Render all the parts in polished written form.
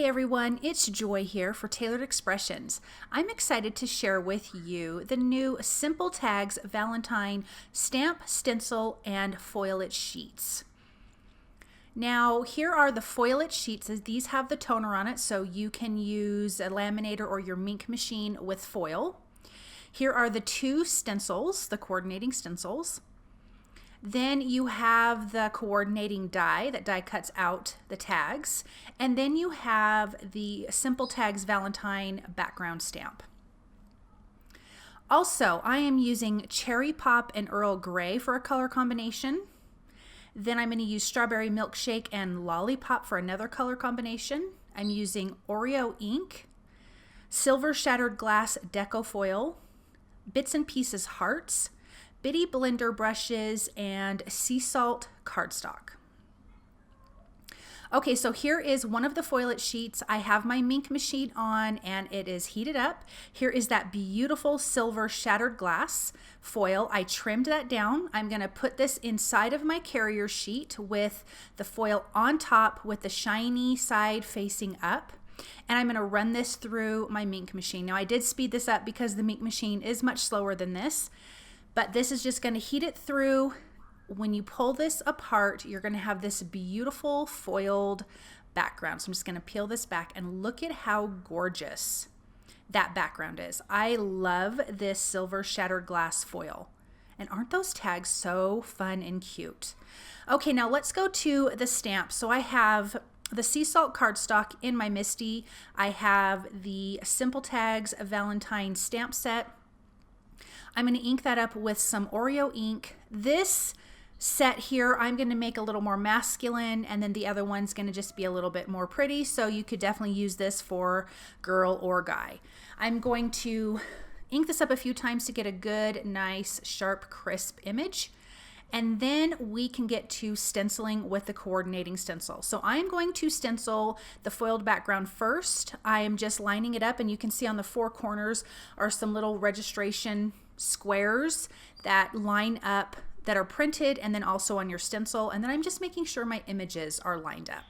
Hey everyone, it's Joy here for Tailored Expressions. I'm excited to share with you the new Simple Tags Valentine stamp, stencil, and foil it sheets. Now here are the foil it sheets. These have the toner on it, so you can use a laminator or your ink machine with foil. Here are the two stencils, the coordinating stencils. Then you have the coordinating die. That die cuts out the tags. And then you have the Simple Tags Valentine background stamp. Also, I am using Cherry Pop and Earl Grey for a color combination. Then I'm going to use Strawberry Milkshake and Lollipop for another color combination. I'm using Oreo ink, Silver Shattered Glass Deco foil, Bits and Pieces hearts, bitty blender brushes, and sea salt cardstock. Okay, so here is one of the foil it sheets. I have my ink machine on and it is heated up. Here is that beautiful silver shattered glass foil. I trimmed that down. I'm going to put this inside of my carrier sheet with the foil on top with the shiny side facing up. And I'm going to run this through my ink machine. Now I did speed this up because the ink machine is much slower than this. But this is just going to heat it through. When you pull this apart, you're going to have this beautiful foiled background. So I'm just going to peel this back and look at how gorgeous that background is. I love this silver shattered glass foil. And aren't those tags so fun and cute? Okay, now let's go to the stamp. So I have the sea salt cardstock in my MISTI. I have the Simple Tags Valentine stamp set. I'm going to ink that up with some Oreo ink. This set here, I'm going to make a little more masculine, and then the other one's going to just be a little bit more pretty, so you could definitely use this for girl or guy. I'm going to ink this up a few times to get a good, nice, sharp, crisp image. And then we can get to stenciling with the coordinating stencil. So I'm going to stencil the foiled background first. I am just lining it up, and you can see on the four corners are some little registration squares that line up, that are printed, and then also on your stencil. And then I'm just making sure my images are lined up.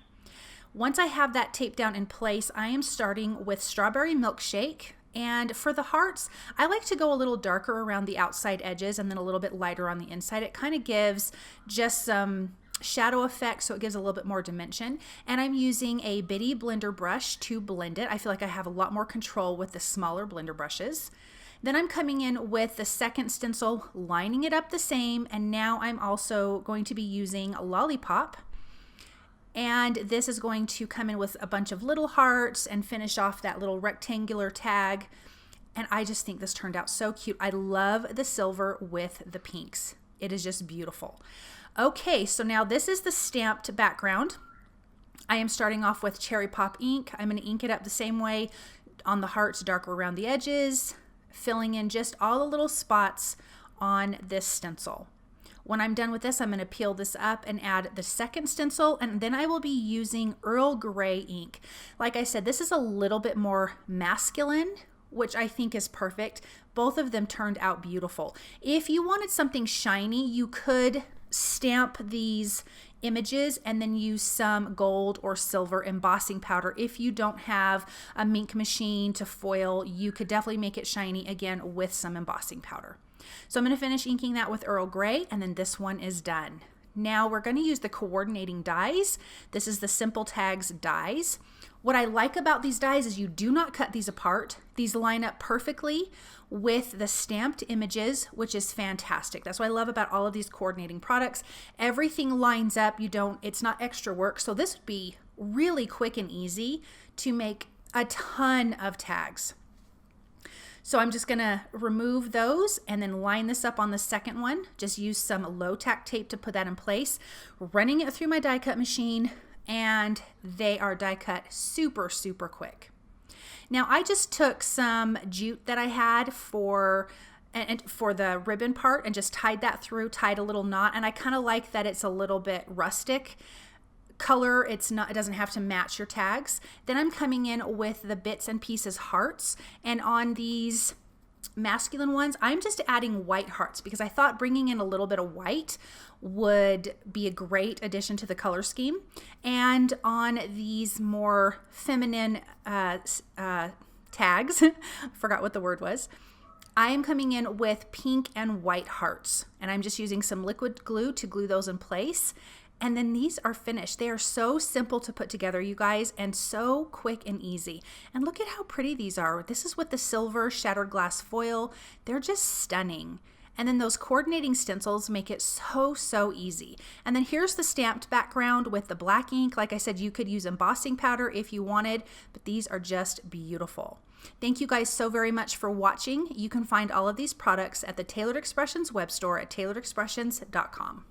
Once I have that taped down in place, I am starting with Strawberry Milkshake. And for the hearts, I like to go a little darker around the outside edges and then a little bit lighter on the inside. It kind of gives just some shadow effect, so it gives a little bit more dimension. And I'm using a bitty blender brush to blend it. I feel like I have a lot more control with the smaller blender brushes. Then I'm coming in with the second stencil, lining it up the same, and now I'm also going to be using Lollipop. And this is going to come in with a bunch of little hearts and finish off that little rectangular tag. And I just think this turned out so cute. I love the silver with the pinks. It is just beautiful. Okay, so now this is the stamped background. I am starting off with Cherry Pop ink. I'm going to ink it up the same way on the hearts, darker around the edges, filling in just all the little spots on this stencil. When I'm done with this, I'm going to peel this up and add the second stencil, and then I will be using Earl Grey ink. Like I said, this is a little bit more masculine, which I think is perfect. Both of them turned out beautiful. If you wanted something shiny, you could stamp these images and then use some gold or silver embossing powder. If you don't have a ink machine to foil, you could definitely make it shiny again with some embossing powder. So I'm going to finish inking that with Earl Grey, and then this one is done. Now we're going to use the coordinating dies. This is the Simple Tags dies. What I like about these dies is you do not cut these apart. These line up perfectly with the stamped images, which is fantastic. That's what I love about all of these coordinating products. Everything lines up. It's not extra work. So this would be really quick and easy to make a ton of tags. So I'm just gonna remove those and then line this up on the second one. Just use some low tack tape to put that in place, running it through my die cut machine, and they are die cut super, super quick. Now I just took some jute that I had for the ribbon part and just tied that through, tied a little knot, and I kind of like that it's a little bit rustic color. It doesn't have to match your tags. Then I'm coming in with the Bits and Pieces hearts, and on these masculine ones, I'm just adding white hearts because I thought bringing in a little bit of white would be a great addition to the color scheme. And on these more feminine tags, forgot what the word was, I am coming in with pink and white hearts, and I'm just using some liquid glue to glue those in place. And then these are finished. They are so simple to put together, you guys, and so quick and easy. And look at how pretty these are. This is with the silver shattered glass foil. They're just stunning. And then those coordinating stencils make it so easy. And then here's the stamped background with the black ink. Like I said, you could use embossing powder if you wanted, but these are just beautiful. Thank you guys so very much for watching. You can find all of these products at the Tailored Expressions web store at tailoredexpressions.com.